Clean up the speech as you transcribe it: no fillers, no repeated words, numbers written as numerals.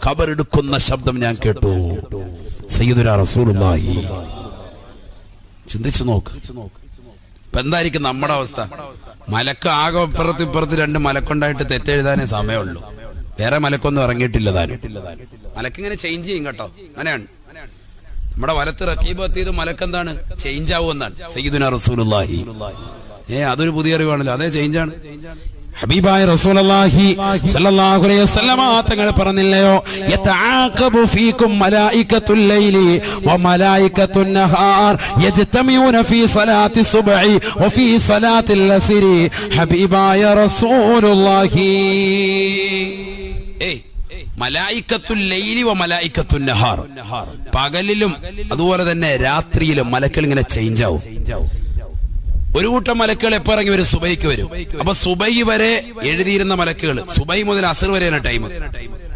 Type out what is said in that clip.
ഖബർ എടുക്കുന്ന ശബ്ദം ഞാൻ കേട്ടു. സയ്യിദുനാ റസൂലുള്ളാഹി. ചിന്തിച്ചു നോക്ക്, ഇപ്പൊ എന്തായിരിക്കും നമ്മുടെ അവസ്ഥ? മലക്ക് ആകെ ഇപ്പുറത്ത് രണ്ട് മലക്കുണ്ടായിട്ട് തെറ്റെഴുതാനേ സമയമുള്ളൂ. വേറെ മലക്കൊന്നും ഇറങ്ങിയിട്ടില്ല താനും. മലക്കിങ്ങനെ ചേഞ്ച് ചെയ്യും കേട്ടോ. അങ്ങനെയാണ് നമ്മുടെ വലത്ത് റഖീബ് എത്തിയത് മലക്കെന്താണ്? ചേഞ്ച് ആവുമെന്നാണ് സയ്യിദുനാ റസൂലുള്ളാഹി. അതൊരു പുതിയ അറിവാണല്ലോ. അതേ ചേഞ്ചാണ്. ഹബീബായ റസൂലുള്ളാഹി സ്വല്ലല്ലാഹു അലൈഹി വസല്ലമ തങ്ങൾ പറഞ്ഞില്ലയോ, യതആഖബു ഫീകും മലായികത്തുൽ ലൈലി വ മലായികത്തുൻ നഹാർ യജ്തമിഊന ഫീ സ്വലാത്തി സുബ്ഹി വ ഫീ സ്വലാത്തിൽ അസ്രി. ഹബീബായ റസൂലുള്ളാഹി. മലായികത്തുൽ ലൈലി വ മലായികത്തുൻ നഹാർ, പകലിലും അതുപോലെ തന്നെ രാത്രിയിലും മലക്കുകൾ ഇങ്ങനെ ചേഞ്ച് ആവും. ഒരു കൂട്ടം മലക്കുകൾ എപ്പോ ഇറങ്ങി വരും? സുബൈക്ക് വരും. അപ്പൊ സുബൈ വരെ എഴുതിയിരുന്ന മലക്കുകൾ സുബൈ മുതൽ അസർ വരെയാണ് ടൈം.